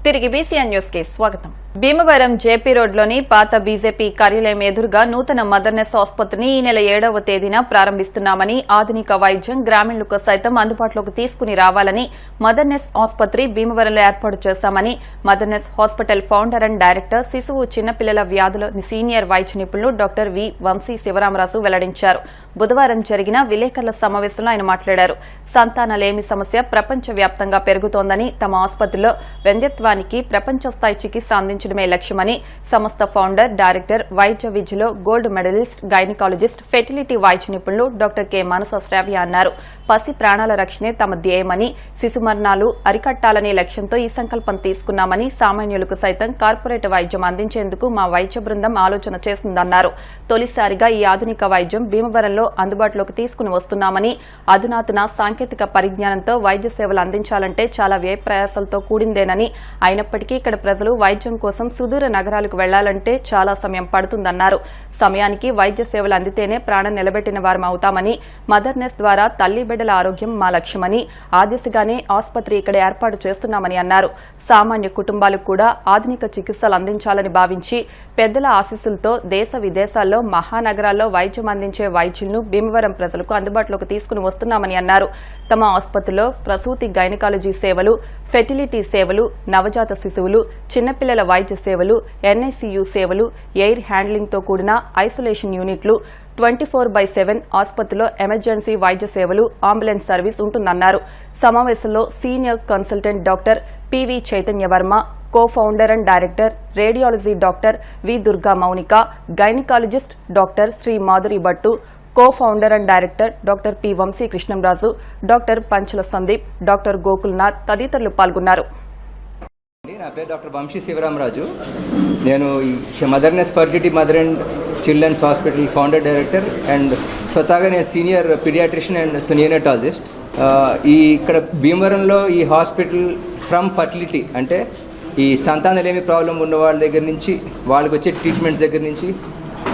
తిరిగి BCN news కి స్వాగతం. భీమవరం జేపీ రోడ్లోని పాత బీజేపీ కార్యాలయం ఎదురుగా నూతన మదర్నెస్ ఆసుపత్రిని ఈ నెల 7వ తేదీన ప్రారంభిస్తున్నామని, ఆధునిక వైద్యం గ్రామీణులకు సైతం అందుబాటులోకి తీసుకుని రావాలని మదర్నెస్ ఆసుపత్రి భీమవరంలో ఏర్పాటు చేశామని మదర్నెస్ హాస్పిటల్ ఫౌండర్ అండ్ డైరెక్టర్, శిశువు చిన్నపిల్లల వ్యాధుల సీనియర్ వైద్య నిపుణులు డాక్టర్ వి వంశీ శివరామరాజు వెల్లడించారు. బుధవారం జరిగిన విలేకరుల సమావేశంలో ఆయన మాట్లాడారు. సంతానలేమి సమస్య ప్రపంచవ్యాప్తంగా పెరుగుతోందని, తమ ఆసుపత్రిలో వంధ్యత్వానికి ప్రపంచ స్థాయి చికిత్స అందించడమే లక్ష్యమని సంస్థ ఫౌండర్, డైరెక్టర్, వైద్య విద్యలో గోల్డ్ మెడలిస్ట్, గైనకాలజిస్ట్, ఫెర్టిలిటీ వైద్య నిపుణులు డాక్టర్ కె మనస శ్రావ్య అన్నారు. పసి ప్రాణాల రక్షణే తమ ధ్యేయమని, శిశు మరణాలు అరికట్టాలనే లక్ష్యంతో ఈ సంకల్పం తీసుకున్నామని, సామాన్యులకు సైతం కార్పొరేట్ వైద్యం అందించేందుకు మా వైద్య బృందం ఆలోచన చేసిందన్నారు. తొలిసారిగా ఈ ఆధునిక వైద్యం భీమవరంలో అందుబాటులోకి తీసుకుని వస్తున్నామని, అధునాతన సాంకేతిక పరిజ్ఞానంతో వైద్య సేవలు అందించాలంటే చాలా వ్యయ ప్రయాసాలతో కూడిందేనని, అయినప్పటికీ ఇక్కడ ప్రజలు వైద్యం కోసం సుదూర నగరాలకు వెళ్లాలంటే చాలా సమయం పడుతుందన్నారు. సమయానికి వైద్య సేవలు అందితేనే ప్రాణం నిలబెట్టిన వారం అవుతామని, మదర్నెస్ ద్వారా తల్లి బిడ్డల ఆరోగ్యం మా లక్ష్యమని, ఆ దిశగానే ఆసుపత్రి ఇక్కడ ఏర్పాటు చేస్తున్నామని అన్నారు. సామాన్య కుటుంబాలకు కూడా ఆధునిక చికిత్సలు అందించాలని భావించి పెద్దల ఆశీస్సులతో దేశ విదేశాల్లో మహానగరాల్లో వైద్యం అందించే వైద్యులను భీమవరం ప్రజలకు అందుబాటులోకి తీసుకుని వస్తున్నామని అన్నారు. తమ ఆసుపత్రిలో ప్రసూతి గైనకాలజీ సేవలు, ఫెర్టిలిటీ సేవలు, నవజాత శిశువులు, చిన్నపిల్లల వైద్య సేవలు, ఎన్ఐసియు సేవలు, ఎయిర్ హ్యాండ్లింగ్ తో కూడిన ఐసోలేషన్ యూనిట్లు, 24/7 ఆసుపత్రిలో ఎమర్జెన్సీ వైద్య సేవలు, అంబులెన్స్ సర్వీస్ ఉంటుందన్నారు. సమావేశంలో senior consultant doctor P V Chaitanya Varma, co founder and director, radiology doctor V Durga Mounika, gynaecologist doctor Sri Madhuri Bhattu, co founder and director doctor P Vamsi Krishnamraju, doctor Panchala Sandeep, doctor Gokulnath తదితరులు పాల్గొన్నారు. నా పేరు డాక్టర్ వంశీ శివరామరాజు. నేను motherness fertility mother and children's hospital founder, director and స్వతహాగా నేను senior paediatrician and neonatologist. ఇక్కడ భీమవరంలో ఈ హాస్పిటల్ ఫ్రమ్ ఫర్టిలిటీ అంటే ఈ సంతానలేమి ప్రాబ్లం ఉన్న వాళ్ళ దగ్గర నుంచి, వాళ్ళకి వచ్చే ట్రీట్మెంట్స్ దగ్గర నుంచి,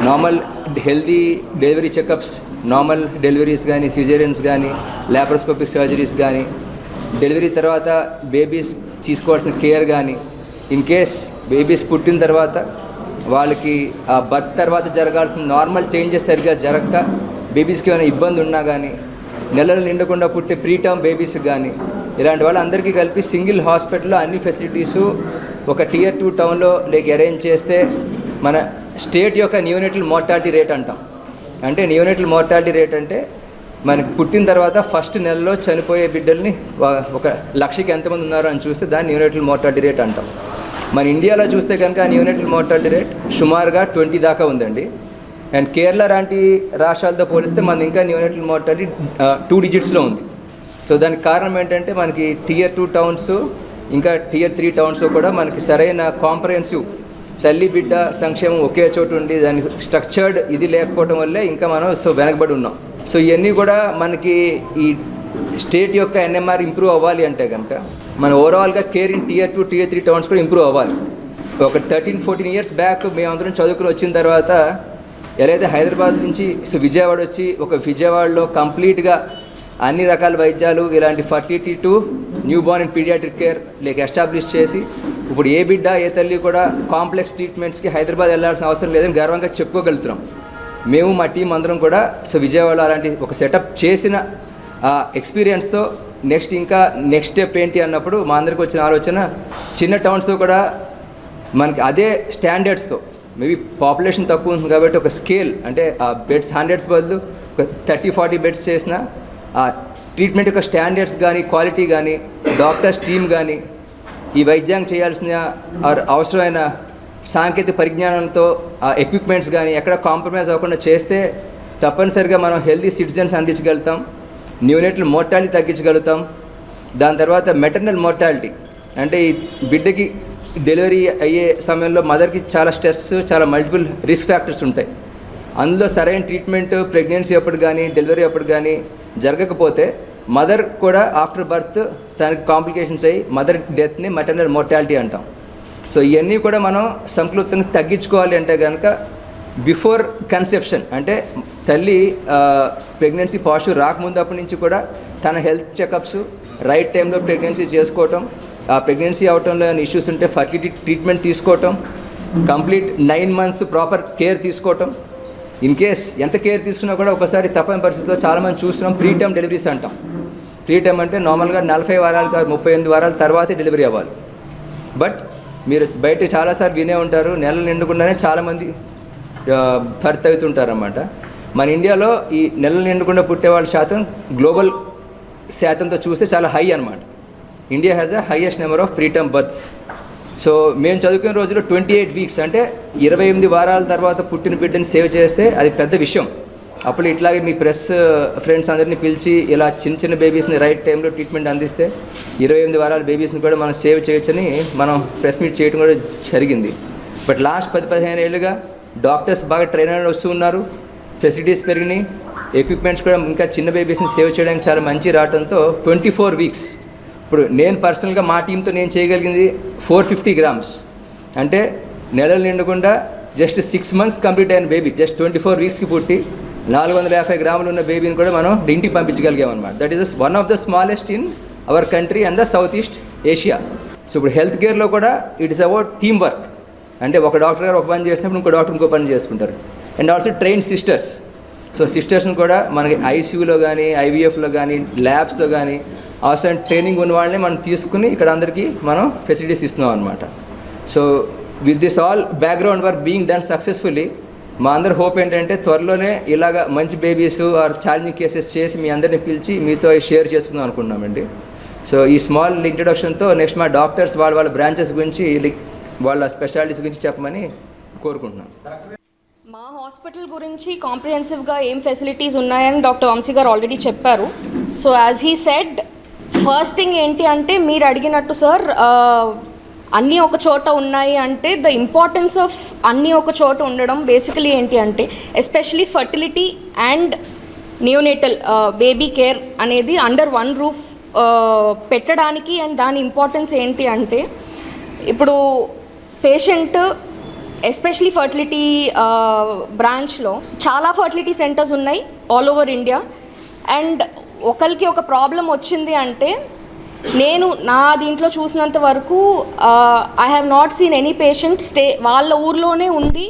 normal healthy delivery checkups, normal deliveries కానీ, సిజేరియన్స్ కానీ, ల్యాప్రోస్కోపిక్ సర్జరీస్ కానీ, డెలివరీ తర్వాత బేబీస్ తీసుకోవాల్సిన కేర్ కానీ, ఇన్ కేస్ బేబీస్ పుట్టిన తర్వాత వాళ్ళకి ఆ బర్త్ తర్వాత జరగాల్సిన నార్మల్ చేంజెస్ సరిగ్గా జరగక బేబీస్కి ఏమైనా ఇబ్బంది ఉన్నా కానీ, నెలలు నిండకుండా పుట్టే ప్రీటర్మ్ బేబీస్కి కానీ, ఇలాంటి వాళ్ళందరికీ కలిపి సింగిల్ హాస్పిటల్లో అన్ని ఫెసిలిటీసు ఒక Tier 2 టౌన్లో అరేంజ్ చేస్తే మన స్టేట్ యొక్క న్యూనేటల్ మోర్టాలిటీ రేట్ అంటాం. అంటే న్యూనేటల్ మోర్టాలిటీ రేట్ అంటే మనకి పుట్టిన తర్వాత ఫస్ట్ నెలలో చనిపోయే బిడ్డల్ని 1,00,000కి ఎంతమంది ఉన్నారో అని చూస్తే దాన్ని న్యూనేటల్ మోర్టాలిటీ రేట్ అంటాం. మన ఇండియాలో చూస్తే కనుక న్యూనేటల్ మోర్టాలిటీ రేట్ సుమారుగా 20 దాకా ఉందండి. అండ్ కేరళ లాంటి రాష్ట్రాలతో పోలిస్తే మనది ఇంకా న్యూనేటల్ మోర్టాలిటీ 2 డిజిట్స్లో ఉంది. సో దానికి కారణం ఏంటంటే మనకి Tier 2 టౌన్స్ ఇంకా Tier 3 టౌన్స్లో కూడా మనకి సరైన కాంప్రహెన్సివ్ తల్లి బిడ్డ సంక్షేమం ఒకే చోటు ఉండి దానికి స్ట్రక్చర్డ్ ఇది లేకపోవడం వల్లే ఇంకా మనం వెనకబడి ఉన్నాం. సో ఇవన్నీ కూడా మనకి ఈ స్టేట్ యొక్క NMR ఇంప్రూవ్ అవ్వాలి అంటే కనుక మన ఓవరాల్గా care in Tier 2, Tier 3 towns కూడా ఇంప్రూవ్ అవ్వాలి. ఒక 13-14 ఇయర్స్ బ్యాక్ మేమందరం చదువుకుని వచ్చిన తర్వాత ఎలాగైతే హైదరాబాద్ నుంచి విజయవాడ వచ్చి విజయవాడలో కంప్లీట్గా అన్ని రకాల వైద్యాలు ఇలాంటి fertility to newborn and paediatric care establish చేసి ఇప్పుడు ఏ బిడ్డ ఏ తల్లి కూడా కాంప్లెక్స్ ట్రీట్మెంట్స్కి హైదరాబాద్ వెళ్ళాల్సిన అవసరం లేదని గర్వంగా చెప్పుకోగలుగుతున్నాం. మేము మా టీం అందరం కూడా విజయవాడలో అలాంటి ఒక సెటప్ చేసిన ఎక్స్పీరియన్స్తో నెక్స్ట్ స్టెప్ ఏంటి అన్నప్పుడు మా అందరికి వచ్చిన ఆలోచన చిన్న టౌన్స్తో కూడా మనకి అదే స్టాండర్డ్స్తో, మేబీ పాపులేషన్ తక్కువ ఉంది కాబట్టి ఒక స్కేల్ అంటే ఆ బెడ్స్ 100s బదులు ఒక 30-40 బెడ్స్ చేసిన ఆ ట్రీట్మెంట్ యొక్క స్టాండర్డ్స్ కానీ, క్వాలిటీ కానీ, డాక్టర్స్ టీమ్ కానీ, ఈ వైద్యాన్ని చేయాల్సిన అవసరమైన సాంకేతిక పరిజ్ఞానంతో ఆ ఎక్విప్మెంట్స్ కానీ ఎక్కడ కాంప్రమైజ్ అవ్వకుండా చేస్తే తప్పనిసరిగా మనం హెల్దీ సిటిజన్స్ అందించగలుగుతాం, న్యూనేటల్ మోర్టాలిటీ తగ్గించగలుగుతాం. దాని తర్వాత మెటర్నల్ మోర్టాలిటీ అంటే ఈ బిడ్డకి డెలివరీ అయ్యే సమయంలో మదర్కి చాలా స్ట్రెస్, చాలా మల్టిపుల్ రిస్క్ ఫ్యాక్టర్స్ ఉంటాయి. అందులో సరైన ట్రీట్మెంట్ ప్రెగ్నెన్సీ అప్పుడు కానీ, డెలివరీ అప్పుడు కానీ జరగకపోతే మదర్ కూడా ఆఫ్టర్ బర్త్ తనకి కాంప్లికేషన్స్ అయ్యి మదర్ డెత్ని మెటర్నల్ మోర్టాలిటీ అంటాం. సో ఇవన్నీ కూడా మనం సంక్లుప్తంగా తగ్గించుకోవాలి అంటే కనుక బిఫోర్ కన్సెప్షన్ అంటే తల్లి ప్రెగ్నెన్సీ పాజిటివ్ రాకముందు అప్పటి నుంచి కూడా తన హెల్త్ చెకప్స్ రైట్ టైంలో ప్రెగ్నెన్సీ చేసుకోవటం, ఆ ప్రెగ్నెన్సీ అవటంలో ఇష్యూస్ ఉంటే ఫర్టిలిటీ ట్రీట్మెంట్ తీసుకోవటం, కంప్లీట్ 9 months ప్రాపర్ కేర్ తీసుకోవటం. ఇన్ కేస్ ఎంత కేర్ తీసుకున్నా కూడా ఒకసారి తప్పని పరిస్థితిలో చాలామంది చూస్తున్నాం ప్రీటర్మ్ డెలివరీస్ అంటాం. ప్రీటర్మ్ అంటే నార్మల్గా 40 వారాలు కాదు 38 వారాల తర్వాతే డెలివరీ అవ్వాలి. బట్ మీరు బయట చాలాసార్లు వినే ఉంటారు, నెలలు నిండకుండానే చాలామంది బర్త్ అవుతుంటారన్నమాట. మన ఇండియాలో ఈ నెలలు నిండకుండా పుట్టే వాళ్ళ శాతం గ్లోబల్ శాతంతో చూస్తే చాలా హై అనమాట. India has the highest number of preterm births. So మేము చదువుకునే రోజుల్లో 28 weeks అంటే 28 వారాల తర్వాత పుట్టిన బిడ్డని సేవ్ చేస్తే అది పెద్ద విషయం. అప్పుడు ఇట్లాగే మీ ప్రెస్ ఫ్రెండ్స్ అందరినీ పిలిచి ఇలా చిన్న చిన్న బేబీస్ని రైట్ టైంలో ట్రీట్మెంట్ అందిస్తే 28 వారాల బేబీస్ని కూడా మనం సేవ్ చేయొచ్చని మనం ప్రెస్ మీట్ చేయడం కూడా జరిగింది. బట్ లాస్ట్ 10-15 ఏళ్ళుగా డాక్టర్స్ బాగా ట్రైనర్ వస్తూ ఉన్నారు, ఫెసిలిటీస్ పెరిగినాయి, ఎక్విప్మెంట్స్ కూడా ఇంకా చిన్న బేబీస్ని సేవ్ చేయడానికి చాలా మంచి రావడంతో 24 weeks. ఇప్పుడు నేను పర్సనల్గా మా టీంతో నేను చేయగలిగింది 450 grams. అంటే నెలలు నిండకుండా జస్ట్ 6 months కంప్లీట్ అయిన బేబీ జస్ట్ 24 weeksకి పుట్టి 450 grams ఉన్న బేబీని కూడా మనం ఇంటికి పంపించగలిగామన్నమాట. That is one of the smallest in our country and the south east Asia. So ఇప్పుడు హెల్త్ కేర్లో కూడా it is about team work. అంటే ఒక డాక్టర్ గారు ఒక పని చేసినప్పుడు ఇంకో డాక్టర్ ఇంకో పని చేసుకుంటారు. And also train sisters. So సిస్టర్స్ని కూడా మనకి ఐసీయూలో కానీ ఐవీఎఫ్లో కానీ ల్యాబ్స్లో కానీ అవసరం ట్రైనింగ్ ఉన్న వాళ్ళని మనం తీసుకుని ఇక్కడ అందరికీ మనం ఫెసిలిటీస్ ఇస్తున్నాం అనమాట. So with this all background work being done successfully మా అందరి హోప్ ఏంటంటే త్వరలోనే ఇలాగ మంచి బేబీస్ ఆర్ ఛాలెంజింగ్ కేసెస్ చేసి మీ అందరిని పిలిచి మీతో షేర్ చేసుకుందాం అనుకుంటున్నామండి. సో ఈ స్మాల్ ఇంట్రడక్షన్తో నెక్స్ట్ మా డాక్టర్స్ వాళ్ళ బ్రాంచెస్ గురించి వాళ్ళ స్పెషాలిటీస్ గురించి చెప్పమని కోరుకుంటున్నాం. మా హాస్పిటల్ గురించి కాంప్రిహెన్సివ్గా ఏం ఫెసిలిటీస్ ఉన్నాయని డాక్టర్ వంశీ గారు ఆల్రెడీ చెప్పారు. So as he said, first thing ఏంటి అంటే మీరు అడిగినట్టు సార్ అన్నీ ఒక చోట ఉన్నాయి అంటే ద ఇంపార్టెన్స్ ఆఫ్ అన్నీ ఒక చోట ఉండడం బేసికలీ ఏంటి అంటే especially fertility and neonatal baby care అనేది అండర్ వన్ రూఫ్ పెట్టడానికి. అండ్ దాని ఇంపార్టెన్స్ ఏంటి అంటే ఇప్పుడు పేషెంట్ ఎస్పెషలీ ఫర్టిలిటీ బ్రాంచ్లో చాలా ఫర్టిలిటీ సెంటర్స్ ఉన్నాయి ఆల్ ఓవర్ ఇండియా. అండ్ ఒకరికి ఒక ప్రాబ్లం వచ్చింది అంటే నేను నా దీంట్లో చూసినంత వరకు I have not seen any patient వాళ్ళ ఊర్లోనే ఉండి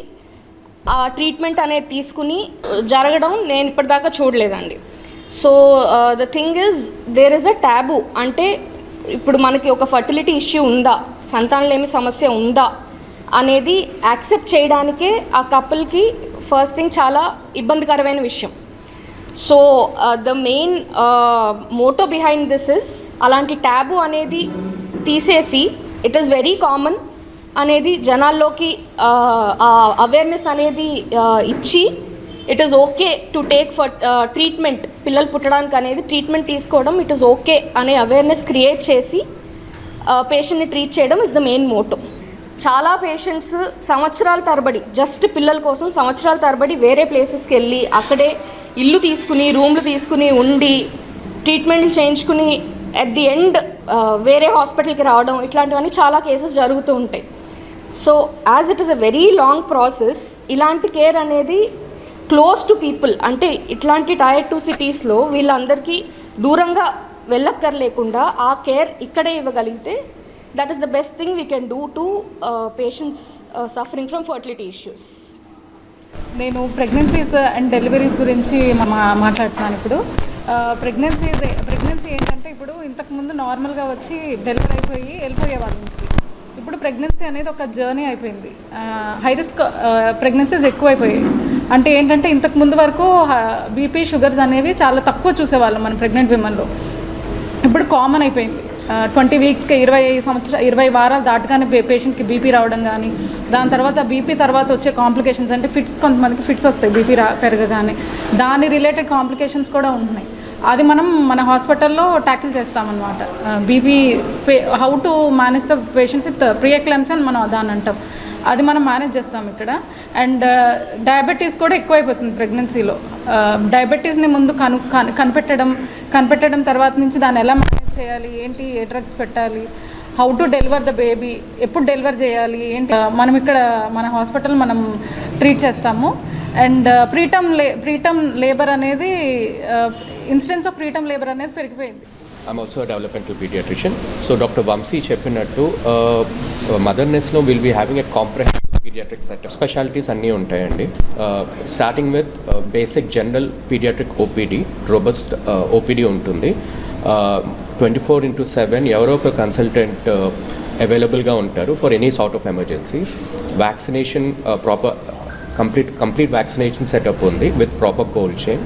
ఆ ట్రీట్మెంట్ అనేది తీసుకుని జరగడం నేను ఇప్పటిదాకా చూడలేదండి. So the thing is there is a tab. అంటే ఇప్పుడు మనకి ఒక ఫర్టిలిటీ ఇష్యూ ఉందా, సంతానలేమి సమస్య ఉందా అనేది యాక్సెప్ట్ చేయడానికే ఆ కపుల్కి ఫస్ట్ థింగ్ చాలా ఇబ్బందికరమైన విషయం. So the main motto behind this is అలాంటి ట్యాబు అనేది తీసేసి ఇట్ ఈస్ వెరీ కామన్ అనేది జనాల్లోకి అవేర్నెస్ అనేది ఇచ్చి it is okay to take for treatment, పిల్లలు పుట్టడానికి అనేది ట్రీట్మెంట్ తీసుకోవడం ఇట్ ఈస్ ఓకే అనే అవేర్నెస్ క్రియేట్ చేసి పేషెంట్ని ట్రీట్ చేయడం ఇస్ ద మెయిన్ మోటో. చాలా పేషెంట్స్ సంవత్సరాల తరబడి జస్ట్ పిల్లల కోసం సంవత్సరాల తరబడి వేరే ప్లేసెస్కి వెళ్ళి అక్కడే ఇల్లు తీసుకుని రూమ్లు తీసుకుని ఉండి ట్రీట్మెంట్లు చేయించుకుని అట్ ది ఎండ్ వేరే హాస్పిటల్కి రావడం ఇట్లాంటివన్నీ చాలా కేసెస్ జరుగుతూ ఉంటాయి. So as it is a very long process, ఇలాంటి కేర్ అనేది క్లోజ్ టు పీపుల్ అంటే ఇట్లాంటి Tier 2 సిటీస్లో వీళ్ళందరికీ దూరంగా వెళ్ళక్కర్లేకుండా ఆ కేర్ ఇక్కడే ఇవ్వగలిగితే that is the best thing we can do to patients suffering from fertility issues. నేను ప్రెగ్నెన్సీస్ అండ్ డెలివరీస్ గురించి మాట్లాడుతున్నాను. ఇప్పుడు ప్రెగ్నెన్సీ ఏంటంటే ఇప్పుడు ఇంతకుముందు నార్మల్గా వచ్చి డెలివరీ అయిపోయి వెళ్ళిపోయేవాళ్ళ ఇంటికి. ఇప్పుడు ప్రెగ్నెన్సీ అనేది ఒక జర్నీ అయిపోయింది. హై రిస్క్ ప్రెగ్నెన్సీస్ ఎక్కువైపోయాయి. అంటే ఏంటంటే ఇంతకుముందు వరకు బీపీ షుగర్స్ అనేవి చాలా తక్కువ చూసేవాళ్ళం మనం ప్రెగ్నెంట్ విమెన్లో. ఇప్పుడు కామన్ అయిపోయింది. 20 weeksకి 20 వారాలు దాటగానే పేషెంట్కి బీపీ రావడం కానీ, దాని తర్వాత బీపీ తర్వాత వచ్చే కాంప్లికేషన్స్ అంటే ఫిట్స్, కొంతమందికి ఫిట్స్ వస్తాయి బీపీ పెరగగానే, దాని రిలేటెడ్ కాంప్లికేషన్స్ కూడా ఉంటున్నాయి. అది మనం మన హాస్పిటల్లో ట్యాకిల్ చేస్తామన్నమాట. BP how to manage the patient with pre-eclampsia అని మనం దాన్ని అంటాం. అది మనం మేనేజ్ చేస్తాం ఇక్కడ. అండ్ డయాబెటీస్ కూడా ఎక్కువైపోతుంది ప్రెగ్నెన్సీలో. డయాబెటీస్ని ముందు కనిపెట్టడం తర్వాత నుంచి దాన్ని ఎలా మేనేజ్ చేయాలి, ఏంటి, ఏ డ్రగ్స్ పెట్టాలి, how to deliver the baby, ఎప్పుడు డెలివర్ చేయాలి ఏంటి, మనం ఇక్కడ మన హాస్పిటల్ మనం ట్రీట్ చేస్తాము. అండ్ ప్రీటర్మ్ లేబర్ అనేది ఇన్సిడెన్స్ ఆఫ్ ప్రీటర్మ్ లేబర్ అనేది పెరిగిపోయింది. I'm also a developmental pediatrician. So Dr. Vamsi చెప్పినట్టు మదర్నెస్లో will be having a comprehensive paediatric setup. Specialities అన్నీ ఉంటాయండి. Starting with basic general paediatric OPD, robust OPD ఉంటుంది. 24/7 ఎవరో ఒక కన్సల్టెంట్ అవైలబుల్గా ఉంటారు for any sort of emergencies. Vaccination proper complete vaccination setup ఉంది with proper cold chain.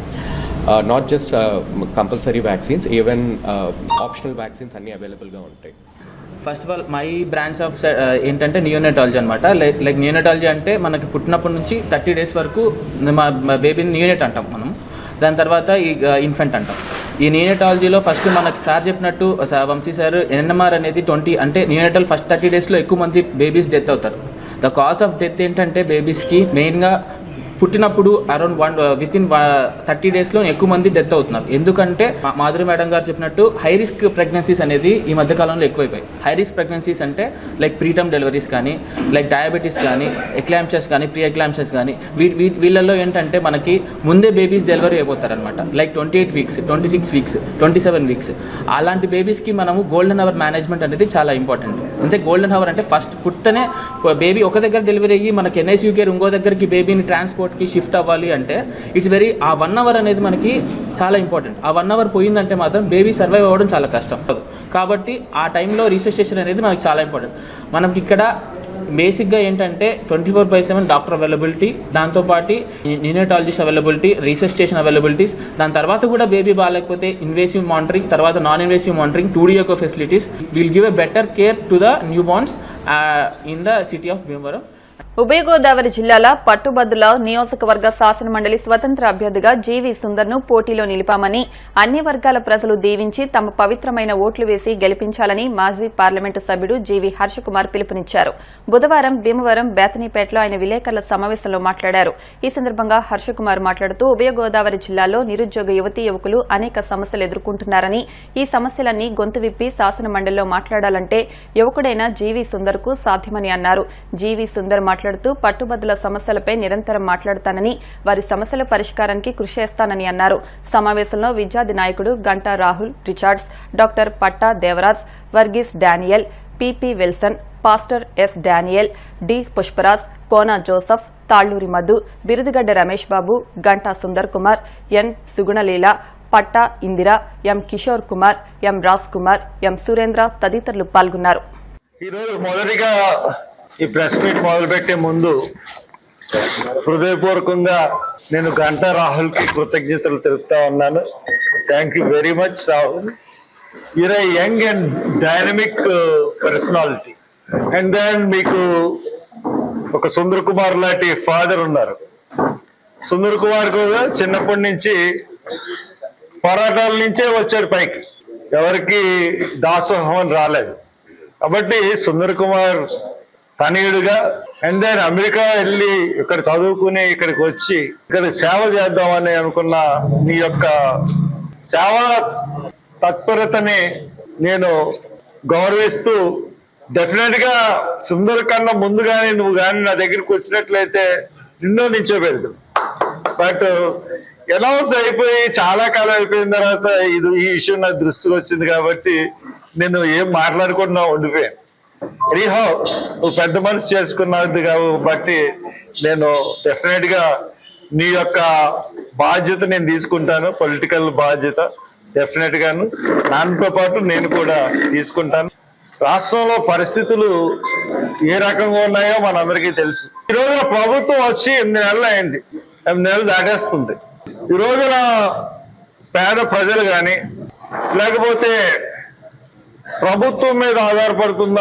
Not just compulsory vaccines, even optional vaccines అన్నీ అవైలబుల్గా ఉంటాయి. First of all my branch of ఏంటంటే నియోనెటాలజీ అనమాట. లైక్ నియోనెటాలజీ అంటే మనకి పుట్టినప్పటి నుంచి 30 days వరకు మా బేబీని నియోనెట్ అంటాం మనం. దాని తర్వాత ఈ ఇన్ఫెంట్ అంటాం. ఈ నియోనెటాలజీలో ఫస్ట్ మనకి సార్ చెప్పినట్టు వంశీ సార్ NMR అనేది 20 అంటే నియోనెటల్ ఫస్ట్ 30 daysలో ఎక్కువ మంది బేబీస్ డెత్ అవుతారు. ద కాజ్ ఆఫ్ డెత్ ఏంటంటే బేబీస్కి మెయిన్గా పుట్టినప్పుడు అరౌండ్ వితిన్ 30 daysలో ఎక్కువ మంది డెత్ అవుతున్నారు. ఎందుకంటే మాధురి మేడం గారు చెప్పినట్టు హై రిస్క్ ప్రెగ్నెన్సీస్ అనేది ఈ మధ్యకాలంలో ఎక్కువైపోయాయి. హై రిస్క్ ప్రెగ్నెన్సీస్ అంటే లైక్ ప్రీటర్మ్ డెలివరీస్ కానీ, లైక్ డయాబెటీస్ కానీ, ఎక్లాంప్షియస్ కానీ, ప్రీ ఎక్లాంప్షియస్ కానీ వీళ్ళల్లో ఏంటంటే మనకి ముందే బేబీస్ డెలివరీ అయిపోతారనమాట. Like 28 weeks, 26 weeks, 27 weeks. అలాంటి బేబీస్కి మనము గోల్డెన్ అవర్ మేనేజ్మెంట్ అనేది చాలా ఇంపార్టెంట్. అంటే గోల్డెన్ అవర్ అంటే ఫస్ట్ పుట్టనే బేబీ ఒక దగ్గర డెలివరీ అయ్యి మనకి NICU కేర్ ఇంకో దగ్గరికి బేబీని ట్రాన్స్పోర్ట్కి షిఫ్ట్ అవ్వాలి అంటే ఇట్స్ వెరీ ఆ 1 hour అనేది మనకి చాలా ఇంపార్టెంట్. ఆ 1 hour పోయిందంటే మాత్రం బేబీ సర్వైవ్ అవ్వడం చాలా కష్టం. కాబట్టి ఆ టైంలో రీసెసిటేషన్ అనేది మనకి చాలా ఇంపార్టెంట్. మనకి ఇక్కడ బేసిక్గా ఏంటంటే 24/7 డాక్టర్ అవైలబిలిటీ, దాంతోపాటు నియోనెటాలజిస్ట్ అవైలబిలిటీ, రీసెసిటేషన్ అవైలబిలిటీస్, దాని తర్వాత కూడా బేబీ బాగాలేకపోతే ఇన్వేసివ్ మానిటరింగ్, తర్వాత non invasive monitoring, 2D echo facilities will give a better care to the new borns in the city of Bhimavaram. ఉభయ గోదావరి జిల్లాల పట్టుబద్దుల నియోజకవర్గ శాసనమండలి స్వతంత్ర అభ్యర్థిగా జీవీ సుందర్ను పోటీలో నిలిపామని, అన్ని వర్గాల ప్రజలు దీవించి తమ పవిత్రమైన ఓట్లు వేసి గెలిపించాలని మాజీ పార్లమెంటు సభ్యుడు జీవీ హర్షకుమార్ పిలుపునిచ్చారు. బుధవారం భీమవరం బేతనీపేటలో ఆయన విలేకరుల సమావేశంలో మాట్లాడారు. ఈ సందర్భంగా హర్షకుమార్ మాట్లాడుతూ ఉభయ గోదావరి జిల్లాలో నిరుద్యోగ యువతీ యువకులు అనేక సమస్యలు ఎదుర్కొంటున్నారని, ఈ సమస్యలన్నీ గొంతు విప్పి శాసనమండలిలో మాట్లాడాలంటే యువకుడైన జీవీ సుందర్కు సాధ్యమని అన్నారు. జీవీ సుందర్ మాట్లాడుతూ పట్టుబద్దుల సమస్యలపై నిరంతరం మాట్లాడతానని, వారి సమస్యల పరిష్కారానికి కృషి చేస్తానని అన్నారు. సమావేశంలో విద్యార్థి నాయకుడు Ganta Rahul Richards, doctor Patta Devaraj, Varghese Daniel, P P Wilson, pastor S Daniel, D Pushparaj, Kona Joseph, Talluri Madhu, Birudugadda Ramesh Babu, Ganta Sundar Kumar, N Sugunaleela, Patta Indira, M Kishore Kumar, M Raj Kumar, M Surendra తదితరులు పాల్గొన్నారు. ఈరోజు మొదటిగా ఈ ప్రెస్ మీట్ మొదలుపెట్టే ముందు హృదయపూర్వకంగా నేను గంటా రాహుల్కి కృతజ్ఞతలు తెలుపుతా ఉన్నాను. Thank you very much Rahul. You're a young and dynamic personality. And then మీకు ఒక సుందర్ కుమార్ లాంటి ఫాదర్ ఉన్నారు. సుందర్ కుమార్ కూడా చిన్నప్పటి నుంచి పోరాటాల నుంచే వచ్చాడు పైకి, ఎవరికి దాసోహం రాలేదు. కాబట్టి సుందర్ కుమార్ తనయుడుగా అండ్ దెన్ అమెరికా వెళ్ళి ఇక్కడ చదువుకుని ఇక్కడికి వచ్చి ఇక్కడ సేవ చేద్దామని అనుకున్న నీ యొక్క సేవా తత్పరతని నేను గౌరవిస్తూ, డెఫినెట్ గా సుందర్ కన్నా ముందుగానే నువ్వు కానీ నా దగ్గరికి వచ్చినట్లయితే నిన్నో నించోబెడదు. బట్ అనౌన్స్ అయిపోయి చాలా కాలం అయిపోయిన తర్వాత ఈ విషయం నా దృష్టికి వచ్చింది కాబట్టి నేను ఏం మాట్లాడకుండా ఉండిపోయాను. ఎనీహౌ నువ్వు పెద్ద మనసు చేసుకున్నది కాబట్టి నేను డెఫినెట్ గా నీ యొక్క బాధ్యత నేను తీసుకుంటాను, పొలిటికల్ బాధ్యత డెఫినెట్ గాను దాంతో పాటు నేను కూడా తీసుకుంటాను. రాష్ట్రంలో పరిస్థితులు ఏ రకంగా ఉన్నాయో మనందరికీ తెలుసు. ఈ రోజున ప్రభుత్వం వచ్చి 8 నెలలు అయింది, 8 నెలలు దాటేస్తుంది. ఈ రోజున పేద ప్రజలు కానీ లేకపోతే ప్రభుత్వం మీద ఆధారపడుతున్న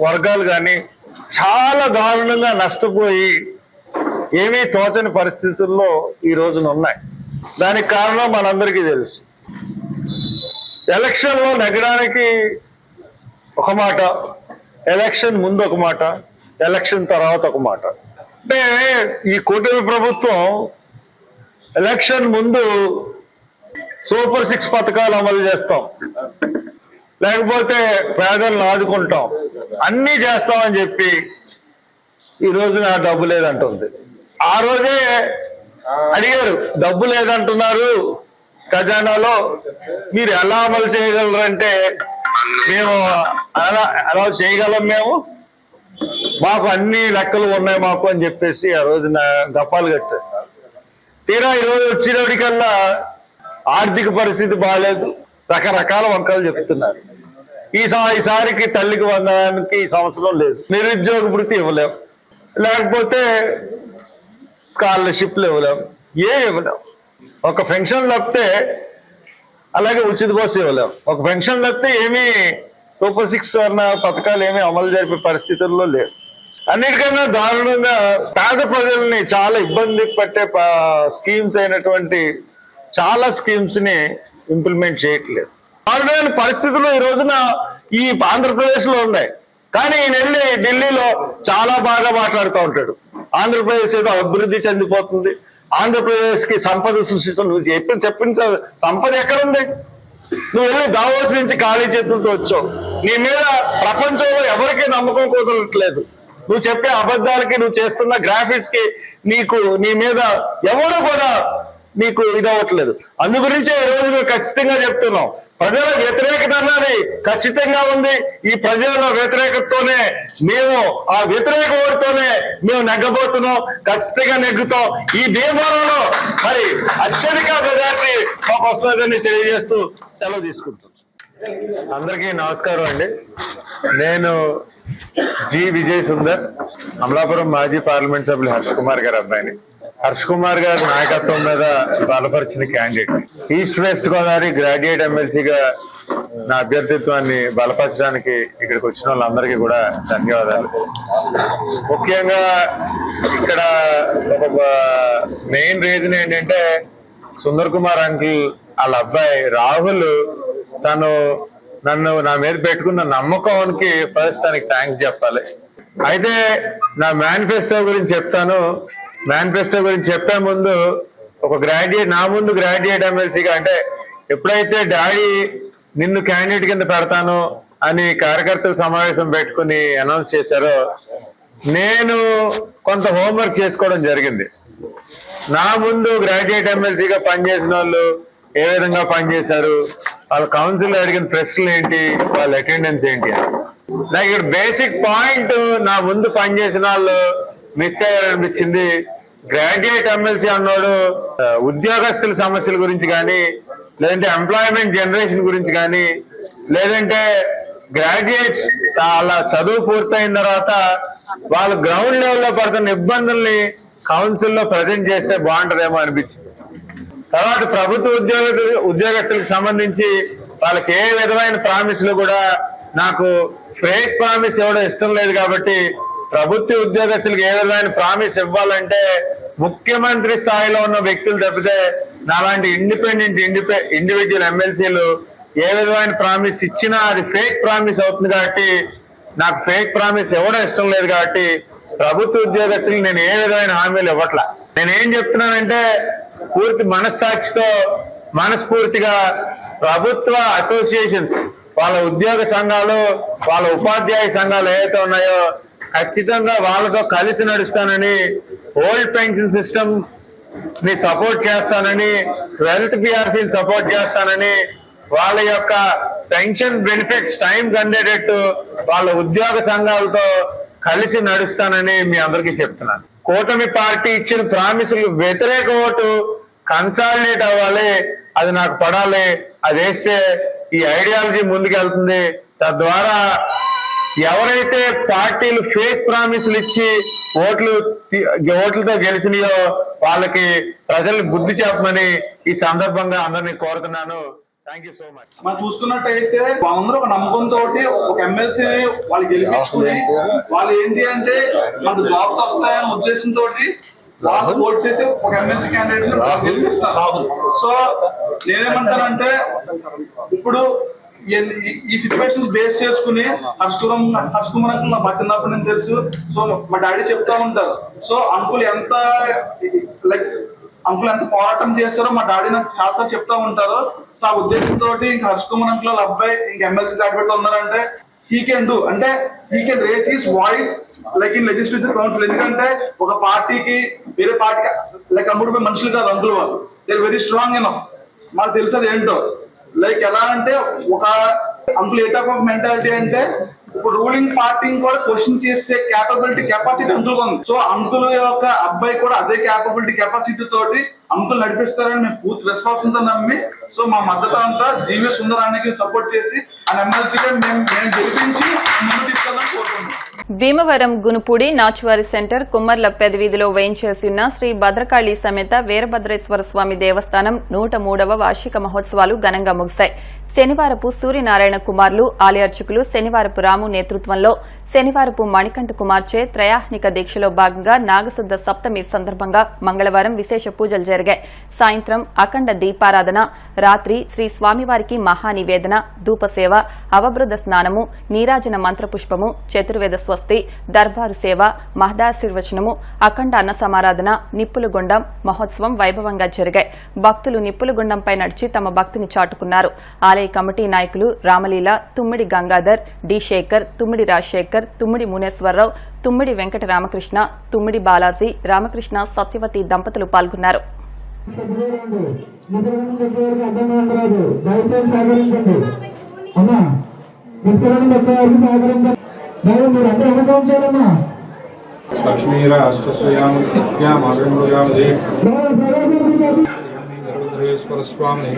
వర్గాలు కానీ చాలా దారుణంగా నష్టపోయి ఏమీ తోచని పరిస్థితుల్లో ఈ రోజున ఉన్నాయి. దానికి కారణం మనందరికీ తెలుసు. ఎలక్షన్లో నెగ్గడానికి ఒక మాట, ఎలక్షన్ ముందు ఒక మాట, ఎలక్షన్ తర్వాత ఒక మాట. అంటే ఈ కూటమి ప్రభుత్వం ఎలక్షన్ ముందు సూపర్ 6 పథకాలు అమలు చేస్తాం, లేకపోతే పేదలను ఆదుకుంటాం, అన్నీ చేస్తామని చెప్పి ఈ రోజున డబ్బు లేదంటుంది. ఆ రోజే అడిగారు, డబ్బు లేదంటున్నారు, ఖజానాలో మీరు ఎలా అమలు చేయగలరంటే మేము అలా చేయగలం, మేము మాకు అన్ని లెక్కలు ఉన్నాయి మాకు అని చెప్పేసి ఆ రోజున గప్పాలు కట్టారు. తీరా ఈరోజు వచ్చేటప్పటికల్లా ఆర్థిక పరిస్థితి బాగాలేదు, రకరకాల వంకలు చెప్తున్నారు. ఈసారికి తల్లికి వందడానికి ఈ సంవత్సరం లేదు, నిరుద్యోగ భృతి ఇవ్వలేం, లేకపోతే స్కాలర్షిప్లు ఇవ్వలేం, ఏమి ఇవ్వలేం. ఒక పెన్షన్ తప్పితే, అలాగే ఉచిత బస్సు ఇవ్వలేం. ఒక పెన్షన్ తప్పితే ఏమీ సూపర్ 6 అన్న పథకాలు ఏమీ అమలు జరిపే పరిస్థితుల్లో లేదు. అన్నిటికన్నా దారుణంగా పేద ప్రజల్ని చాలా ఇబ్బంది పట్టే స్కీమ్స్ అయినటువంటి చాలా స్కీమ్స్ ని ఇంప్లిమెంట్ చేయట్లేదు. దారుణమైన పరిస్థితులు ఈ రోజున ఈ ఆంధ్రప్రదేశ్ లో ఉన్నాయి. కానీ ఈయన వెళ్ళి ఢిల్లీలో చాలా బాగా మాట్లాడుతూ ఉంటాడు. ఆంధ్రప్రదేశ్ ఏదో అభివృద్ధి చెందిపోతుంది, ఆంధ్రప్రదేశ్ కి సంపద సృష్టిస్తుంది. నువ్వు చెప్పించ సంపద ఎక్కడుంది? నువ్వు వెళ్ళి దావోస్ నుంచి ఖాళీ చేతులతో వచ్చావు. నీ మీద ప్రపంచంలో ఎవరికీ నమ్మకం కుదరట్లేదు. నువ్వు చెప్పే అబద్ధాలకి, నువ్వు చేస్తున్న గ్రాఫిక్స్ కి నీ మీద ఎవరు కూడా నీకు ఇదవ్వట్లేదు. అందు గురించే ఈ రోజు మేము ఖచ్చితంగా చెప్తున్నాం, ప్రజల వ్యతిరేకత అన్నది ఖచ్చితంగా ఉంది. ఈ ప్రజల వ్యతిరేకతతోనే మేము, ఆ వ్యతిరేక ఓటుతోనే మేము నెగ్గబోతున్నాం, ఖచ్చితంగా నెగ్గుతాం. ఈ భీమవరంలో మరి అత్యధిక మెజార్టీ మాకు వస్తుందని తెలియజేస్తూ సెలవు తీసుకుంటాం. అందరికీ నమస్కారం అండి. నేను జి విజయ్ సుందర్, అమలాపురం మాజీ పార్లమెంట్ సభ్యులు హర్ష్ కుమార్ గారి అబ్బాయిని. హర్ష్ కుమార్ గారి నాయకత్వం మీద బలపరిచిన candidate. East west Godavari graduate ఎమ్మెల్సీగా నా అభ్యర్థిత్వాన్ని బలపరచడానికి ఇక్కడికి వచ్చిన వాళ్ళందరికీ కూడా ధన్యవాదాలు. ముఖ్యంగా ఇక్కడ ఒక మెయిన్ రీజన్ ఏంటంటే, సుందర్ కుమార్ అంకుల్ వాళ్ళ అబ్బాయి రాహుల్ నా మీద పెట్టుకున్న నమ్మకానికి ఫస్ట్ తనకి థ్యాంక్స్ చెప్పాలి. అయితే నా మేనిఫెస్టో గురించి చెప్తాను. మేనిఫెస్టో గురించి చెప్పే ముందు నా ముందు గ్రాడ్యుయేట్ ఎమ్మెల్సీగా, అంటే ఎప్పుడైతే డాడీ నిన్ను క్యాండిడేట్ కింద పెడతాను అని కార్యకర్తల సమావేశం పెట్టుకుని అనౌన్స్ చేశారో, నేను కొంత హోంవర్క్ చేసుకోవడం జరిగింది. నా ముందు గ్రాడ్యుయేట్ ఎమ్మెల్సీగా పనిచేసిన వాళ్ళు ఏ విధంగా పనిచేశారు, వాళ్ళ కౌన్సిల్ అడిగిన ప్రశ్నలు ఏంటి, వాళ్ళ అటెండెన్స్ ఏంటి అని. నాకు ఇక్కడ బేసిక్ పాయింట్ నా ముందు పనిచేసిన వాళ్ళు మిస్ అయ్యారనిపించింది. గ్రాడ్యుయేట్ ఎమ్మెల్సీ అన్నాడు ఉద్యోగస్తుల సమస్యల గురించి కానీ, లేదంటే ఎంప్లాయ్మెంట్ జనరేషన్ గురించి కానీ, లేదంటే గ్రాడ్యుయేట్స్ వాళ్ళ చదువు పూర్తయిన తర్వాత వాళ్ళు గ్రౌండ్ లెవెల్లో పడుతున్న ఇబ్బందుల్ని కౌన్సిల్లో ప్రజెంట్ చేస్తే బాగుంటుందేమో అనిపించింది. తర్వాత ప్రభుత్వ ఉద్యోగస్తులకు సంబంధించి వాళ్ళకి ఏ విధమైన ప్రామిస్లు కూడా, నాకు ఫేక్ ప్రామిస్ ఇవ్వడం ఇష్టం లేదు కాబట్టి ప్రభుత్వ ఉద్యోగస్తులకు ఏ విధమైన ప్రామిస్ ఇవ్వాలంటే ముఖ్యమంత్రి స్థాయిలో ఉన్న వ్యక్తులు తప్పితే నాలాంటి ఇండివిజువల్ ఎమ్మెల్సీలు ఏ విధమైన ప్రామిస్ ఇచ్చినా అది ఫేక్ ప్రామిస్ అవుతుంది. కాబట్టి నాకు ఫేక్ ప్రామిస్ ఇవ్వడం ఇష్టం లేదు. కాబట్టి ప్రభుత్వ ఉద్యోగస్తులకు నేను ఏ విధమైన హామీలు ఇవ్వట్లా. నేనేం చెప్తున్నానంటే, పూర్తి మనస్సాక్షితో మనస్ఫూర్తిగా ప్రభుత్వ అసోసియేషన్స్, వాళ్ళ ఉద్యోగ సంఘాలు, వాళ్ళ ఉపాధ్యాయ సంఘాలు ఏవైతే ఉన్నాయో ఖచ్చితంగా వాళ్ళతో కలిసి నడుస్తానని, ఓల్డ్ పెన్షన్ సిస్టమ్ ని సపోర్ట్ చేస్తానని, వెల్త్ పిఆర్సీని సపోర్ట్ చేస్తానని, వాళ్ళ యొక్క పెన్షన్ బెనిఫిట్స్ టైంకి అందేటట్టు వాళ్ళ ఉద్యోగ సంఘాలతో కలిసి నడుస్తానని మీ అందరికీ చెప్తున్నాను. కూటమి పార్టీ ఇచ్చిన ప్రామిసులకు వ్యతిరేక ఓటు కన్సాలిడేట్ అవ్వాలి, అది నాకు పడాలి. అది వేస్తే ఈ ఐడియాలజీ ముందుకెళ్తుంది. తద్వారా ఎవరైతే పార్టీలు ఫేక్ ప్రామిసులు ఇచ్చి ఓట్లతో గెలిచినాయో వాళ్ళకి ప్రజలు బుద్ధి చెప్పమని ఈ సందర్భంగా అందరినీ కోరుతున్నాను. Thank you so much. మనం చూసుకున్నట్టయితే అందరూ ఒక నమ్మకంతో ఒక ఎమ్మెల్సీ వాళ్ళు గెలిపించుకుని వాళ్ళు ఏంటి అంటే మనకు జాబ్స్ వస్తాయనే ఉద్దేశంతో వాళ్ళు ఓట్ చేసి ఒక ఎమ్మెల్సీ క్యాండిడేట్ గెలిపిస్తారు. సో నేనేమంటానంటే, ఇప్పుడు ఈ సిచ్యువేషన్స్ బేస్ చేసుకుని హర్ష్ కుమార్ అంకుల్ నా చిన్నప్పటి నుంచి తెలుసు. సో మా డాడీ చెప్తా ఉంటారు. సో అంకుల్ ఎంత పోరాటం చేస్తారో మా డాడీ నాకు చాలా చెప్తా ఉంటారు. సో ఆ ఉద్దేశంతో ఇంకా హర్ష్ కుమార్ అంకుల్ వాళ్ళ అబ్బాయి ఇంకా ఎమ్మెల్సీ గ్రాడ్యుయేట్ ఉన్నారంటే హీ కెన్ డూ, అంటే he can raise his voice like in legislative council. ఎందుకంటే ఒక పార్టీకి వేరే పార్టీకి లైక్ అమ్ముడు మనుషులు కాదు అంకుల్, వాళ్ళు they are very strong enough. మాకు తెలిసేది ఏంటో లైక్ ఎలా అంటే ఒక అంకుల్ ఏటా ఒక మెంటాలిటీ అంటే ఇప్పుడు రూలింగ్ పార్టీని కూడా క్వశ్చన్ చేసే కెపాసిటీ అంకుల్ ఉంది. సో అంకుల్ యొక్క అబ్బాయి కూడా అదే కెపాసిటీ తోటి అంకుల్ నడిపిస్తారని మేము పూర్తి విశ్వాసంతో నమ్మి సో మా మద్దతు అంతా జీవి సుందరానికి సపోర్ట్ చేసి ఆ ఎమ్మెల్సీగా మేము గెలిపించి ముందు తీసుకెళ్దాం కోరుకుంటున్నాం. భీమవరం గునుపూడి నాచువారి సెంటర్ కుమ్మర్ల పెదవీధిలో వేయించేసి ఉన్న శ్రీ భద్రకాళి సమేత వీరభద్రేశ్వర స్వామి దేవస్థానం 103వ వార్షిక మహోత్సవాలు ఘనంగా ముగిశాయి. శనివారపు సూర్యనారాయణ కుమార్లు ఆలయార్చకులు శనివారపు రాము నేతృత్వంలో శనివారపు మణికంఠ కుమార్చే త్రయాహ్నిక దీక్షలో భాగంగా నాగశుద్ధ సప్తమి సందర్భంగా మంగళవారం విశేష పూజలు జరిగాయి. సాయంత్రం అఖండ దీపారాధన, రాత్రి శ్రీ స్వామివారికి మహానివేదన, ధూపసేవ, అవబృధ స్నానము, నీరాజన మంత్రపుష్పము, చతుర్వేద స్వస్తి, దర్బారు సేవ, మహదాశీర్వచనము, అఖండ అన్న సమారాధన, నిప్పులగుండం మహోత్సవం వైభవంగా జరిగాయి. భక్తులు నిప్పులగుండంపై నడిచి తమ భక్తిని చాటుకున్నారు. ఆలయ కమిటీ నాయకులు రామలీల, తుమ్మిడి గంగాధర్, డి శేఖర్, తుమ్మిడి రాజశేఖర్, తుమ్మిడి మునేశ్వరరావు, తుమ్మిడి వెంకట రామకృష్ణ, తుమ్మిడి బాలాజీ, రామకృష్ణ, సత్యవతి దంపతులు పాల్గొన్నారు. Veerabhadreswara Swamy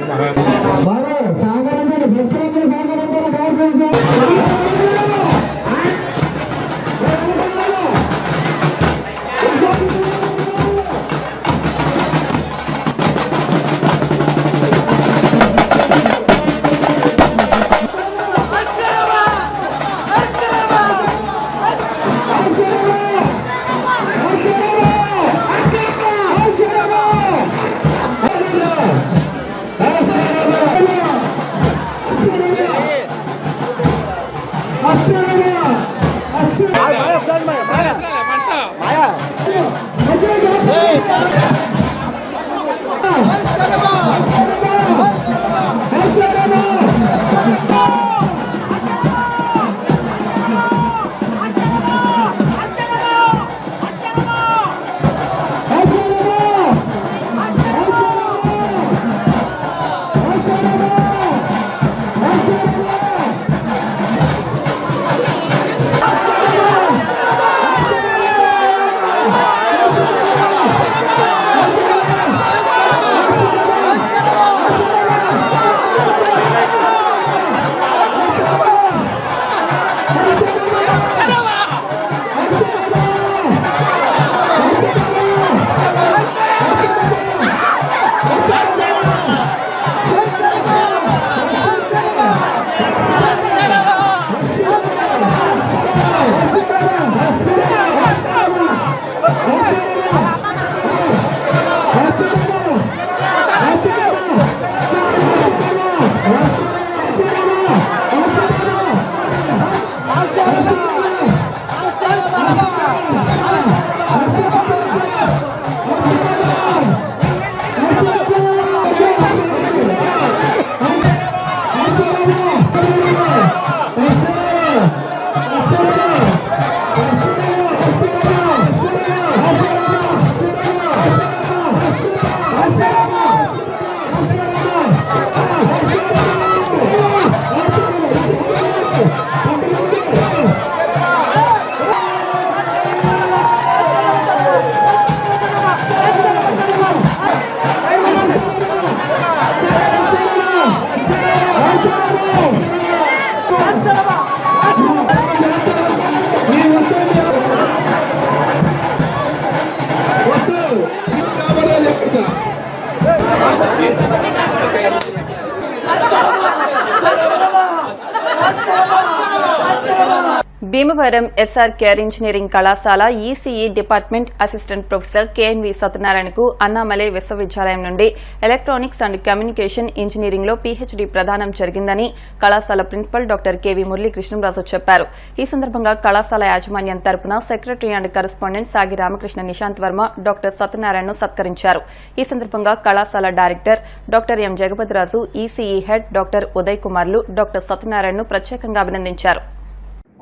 Bhimavaram SRKR engineering కళాశాల ECE department assistant professor KNV సత్యనారాయణకు అన్నామలై విశ్వవిద్యాలయం నుండి ఎలక్ట్రానిక్స్ అండ్ కమ్యూనికేషన్ ఇంజనీరింగ్ లో పీహెచ్డీ ప్రదానం జరిగిందని కళాశాల ప్రిన్సిపల్ డాక్టర్ కెవి మురళీకృష్ణరాజు చెప్పారు. ఈ సందర్భంగా కళాశాల యాజమాన్యం తరపున secretary and correspondent Sagi Ramakrishna Nishant Varma doctor సత్యనారాయణను సత్కరించారు. ఈ సందర్భంగా కళాశాల director doctor M Jagapathiraju, ECE head doctor Uday కుమార్లు డాక్టర్ సత్యనారాయణను ప్రత్యేకంగా అభినందించారు.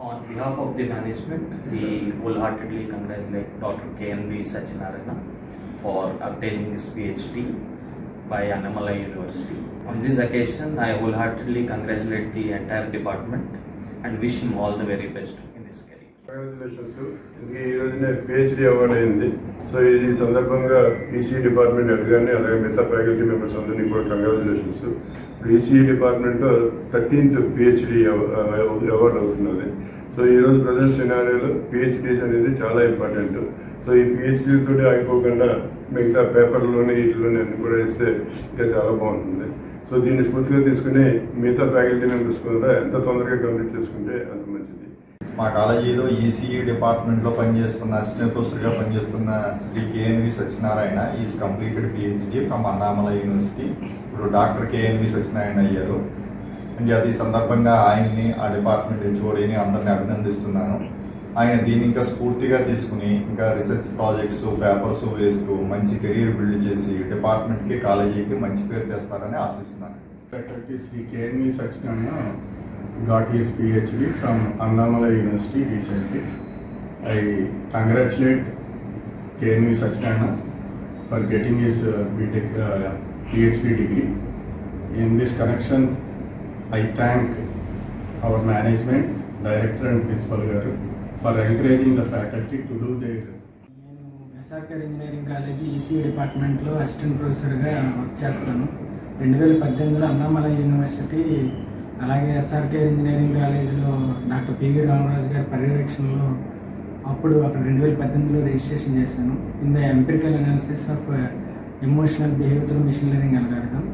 On behalf of the management, we wholeheartedly congratulate Dr. KNV Satyanarayana for obtaining this PhD. by Annamalai University. On this occasion, I wholeheartedly congratulate the entire department and wish him all the very best in his career. Congratulations. ఇందుకే ఈ రోజునే PhD award అయింది. So ఇది సందర్భంగా EC department head గారిని అలాగే మిగతా faculty members అందరినీ కూడా కంగ్రాచులేషన్స్. ఇప్పుడు ఈసీ డిపార్ట్మెంట్లో 13th పిహెచ్డి అవార్డు అవుతున్నది. సో ఈరోజు ప్రజెంట్ సినారియోలో పిహెచ్డీస్ అనేది చాలా ఇంపార్టెంట్. సో ఈ పిహెచ్డీతో అయిపోకుండా మిగతా పేపర్లోనే వీటిలోనే అన్ని కూడా ఇస్తే ఇంకా చాలా బాగుంటుంది. సో దీన్ని స్ఫూర్తిగా తీసుకుని మిగతా ఫ్యాకల్టీ మెంబర్స్ కూడా ఎంత తొందరగా కంప్లీట్ చేసుకుంటే అంత మంచిది. మా కాలేజీలో ఈసీఈ డిపార్ట్మెంట్లో పనిచేస్తున్న అసిస్టెంట్ ప్రొఫెసర్గా పనిచేస్తున్న Shri KNV Satyanarayana is completed PhD from Annamalai university. ఇప్పుడు డాక్టర్ కేఎన్వి సత్యనారాయణ అయ్యారు. అంటే అది సందర్భంగా ఆయన్ని, ఆ డిపార్ట్మెంట్ హెచ్ఓడిని అందరిని అభినందిస్తున్నాను. ఆయన దీన్ని ఇంకా స్ఫూర్తిగా తీసుకుని ఇంకా రీసెర్చ్ ప్రాజెక్ట్స్, పేపర్స్ వేస్తూ మంచి కెరీర్ బిల్డ్ చేసి డిపార్ట్మెంట్కి, కాలేజీకి మంచి పేరు తెస్తారని ఆశిస్తున్నాను. Faculty Shri KNV Satyanarayana got his PhD from Annamalai University recently. I congratulate KNV Sachinarayana for getting his BTech PhD degree. In this connection, I thank our management, director and principal garu for encouraging the faculty to do their. SRKR engineering college EC డిపార్ట్మెంట్లో assistant ప్రొఫెసర్గా work చేస్తాను. 2018లో Annamalai university అలాగే SRKR engineering కాలేజీలో doctor PV Ramaraju గారి పర్యవేక్షణలో అప్పుడు అక్కడ 2018లో రిజిస్ట్రేషన్ చేశాను. In the empirical analysis of emotional behaviour machine learning algorithm.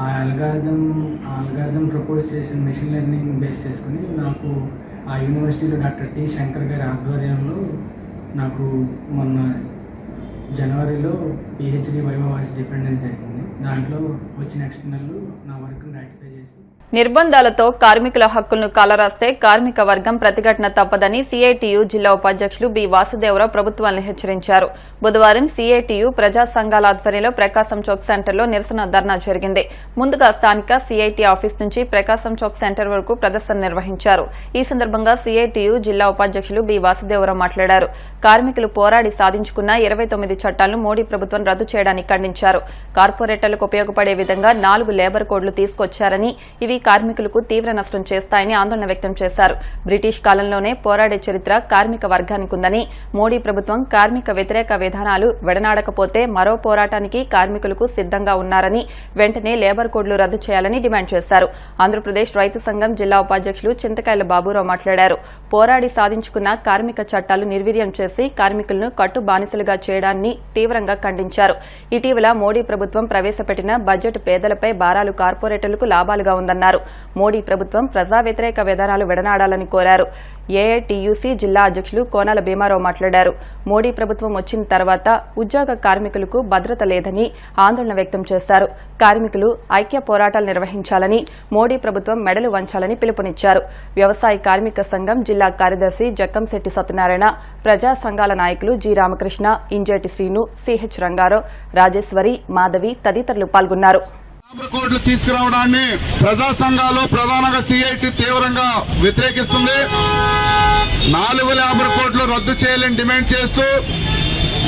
ఆ అల్గారిథం ప్రపోజ్ చేసిన మిషన్ లెర్నింగ్ బేస్ చేసుకుని నాకు ఆ యూనివర్సిటీలో డాక్టర్ టి శంకర్ గారి ఆధ్వర్యంలో నాకు మొన్న జనవరిలో పిహెచ్డి వైవా వాయిస్ డిపెండెన్స్ జరిగింది. దాంట్లో వచ్చి నెక్స్ట్ నెలలో నా వర్క్ని రాటిఫై చేసి నిర్బంధాలతో కార్మికుల హక్కులను కాలరాస్తే కార్మిక వర్గం ప్రతిఘటన తప్పదని సీఐటియు జిల్లా ఉపాధ్యక్షులు బి వాసుదేవరావు ప్రభుత్వాన్ని హెచ్చరించారు. బుధవారం సీఐటియు ప్రజా సంఘాల ఆధ్వర్యంలో ప్రకాశం చౌక్ సెంటర్లో నిరసన ధర్నా జరిగింది. ముందుగా స్థానిక సీఐటి ఆఫీస్ నుంచి ప్రకాశం చౌక్ సెంటర్ వరకు ప్రదర్శన నిర్వహించారు. ఈ సందర్భంగా సీఐటియు జిల్లా ఉపాధ్యక్షులు బి వాసుదేవరావు మాట్లాడారు. కార్మికులు పోరాడి సాధించుకున్న 29 చట్టాలను మోడీ ప్రభుత్వం రద్దు చేయడాన్ని ఖండించారు. కార్పొరేటర్లకు ఉపయోగపడే విధంగా 4 లేబర్ కోడ్లు తీసుకొచ్చారని, ఇవి కార్మికులకు తీవ్ర నష్టం చేస్తాయని ఆందోళన వ్యక్తం చేశారు. బ్రిటిష్ కాలంలోనే పోరాడే చరిత్ర కార్మిక వర్గానికి ఉందని, మోడీ ప్రభుత్వం కార్మిక వ్యతిరేక విధానాలు విడనాడకపోతే మరో పోరాటానికి కార్మికులకు సిద్దంగా ఉన్నారని, వెంటనే లేబర్ కోడ్లు రద్దు చేయాలని డిమాండ్ చేశారు. ఆంధ్రప్రదేశ్ రైతు సంఘం జిల్లా ఉపాధ్యక్షులు చింతకాయల బాబురావు మాట్లాడారు. పోరాడి సాధించుకున్న కార్మిక చట్టాలు నిర్వీర్యం చేసి కార్మికులను కట్టు బానిసలుగా చేయడాన్ని తీవ్రంగా ఖండించారు. ఇటీవల మోడీ ప్రభుత్వం ప్రవేశపెట్టిన బడ్జెట్ పేదలపై భారాలు కార్పొరేటర్లకు లాభాలుగా ఉందన్నారు. మోడీ ప్రభుత్వం ప్రజా వ్యతిరేక విధానాలు విడనాడాలని కోరారు. ఏఐటియుసి జిల్లా అధ్యక్షులు కోనాల భీమారావు మాట్లాడారు. మోడీ ప్రభుత్వం వచ్చిన తర్వాత ఉద్యోగ కార్మికులకు భద్రత లేదని ఆందోళన వ్యక్తం చేశారు. కార్మికులు ఐక్య పోరాటాలు నిర్వహించాలని, మోడీ ప్రభుత్వం మెడలు వంచాలని పిలుపునిచ్చారు. వ్యవసాయ కార్మిక సంఘం జిల్లా కార్యదర్శి జక్కంశెట్టి సత్యనారాయణ, ప్రజా సంఘాల నాయకులు జి రామకృష్ణ, ఇంజేటి శ్రీను, సిహెచ్ రంగారావు, రాజేశ్వరి, మాధవి తదితరులు పాల్గొన్నారు. లేబర్ కోడ్లు తీసుకురావడాన్ని ప్రజా సంఘాలు ప్రధానంగా సిఐటి తీవ్రంగా వ్యతిరేకిస్తుంది. 4 లేబర్ కోడ్లు రద్దు చేయాలని డిమాండ్ చేస్తూ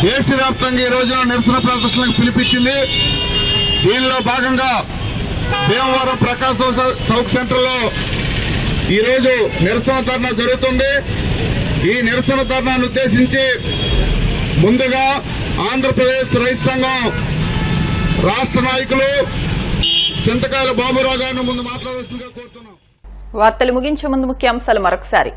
దేశవ్యాప్తంగా ఈ రోజున నిరసన ప్రదర్శనలకు పిలిపించింది. దీనిలో భాగంగా భీమవరం ప్రకాశం చౌక్ సెంటర్లో ఈరోజు నిరసన ధర్నా జరుగుతుంది. ఈ నిరసన ధర్నాను ఉద్దేశించి ముందుగా ఆంధ్రప్రదేశ్ రైతు సంఘం రాష్ట్ర నాయకులు చింతకాయల బాబురావు గారిని ముందు మాట్లాడాల్సిందిగా కోరుతున్నాం. వార్తలు ముగించే ముందు ముఖ్యాంశాలు మరొకసారి.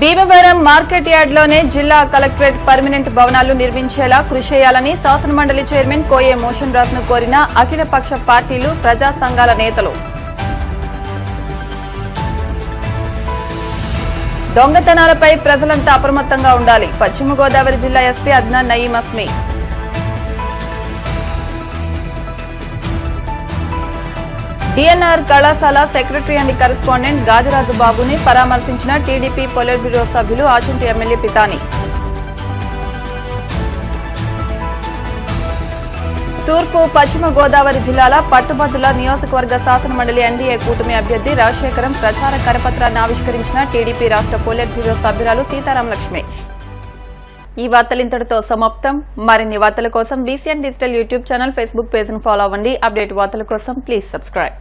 భీమవరం మార్కెట్ యార్డ్లోనే జిల్లా కలెక్టరేట్ పర్మనెంట్ భవనాలు నిర్మించేలా కృషి చేయాలని శాసనమండలి చైర్మన్ కోయే మోషన్ రాజ్ను కోరిన అఖిలపక్ష పార్టీలు, ప్రజా సంఘాల నేతలు. దొంగతనాలపై ప్రజలంతా అప్రమత్తంగా ఉండాలి. పశ్చిమ గోదావరి జిల్లా ఎస్పీ అద్నాన్ నయీం అస్మి. డిఎన్ఆర్ కళాశాల సెక్రటరీ అండ్ కరెస్పాండెంట్ గాదిరాజు బాబుని పరామర్శించిన టీడీపీ పొలిట్ బ్యూరో సభ్యులు ఆచంటి ఎమ్మెల్యే పితాని. తూర్పు పశ్చిమ గోదావరి జిల్లాల పట్టుభద్రుల నియోజకవర్గ శాసనమండలి ఎన్డీఏ కూటమి అభ్యర్థి రాజశేఖరం ప్రచార కరపత్రాన్ని ఆవిష్కరించిన టీడీపీ రాష్ట్ర పొలిట్ బ్యూరో సభ్యురాలు సీతారాం లక్ష్మి. ఈ వార్తలు ఇంతటితో సమాప్తం. మరిన్ని వార్తల కోసం VCN digital YouTube channel, Facebook page ను ఫాలో అవ్వండి. అప్డేట్ వార్తల కోసం ప్లీజ్ సబ్స్క్రైబ్.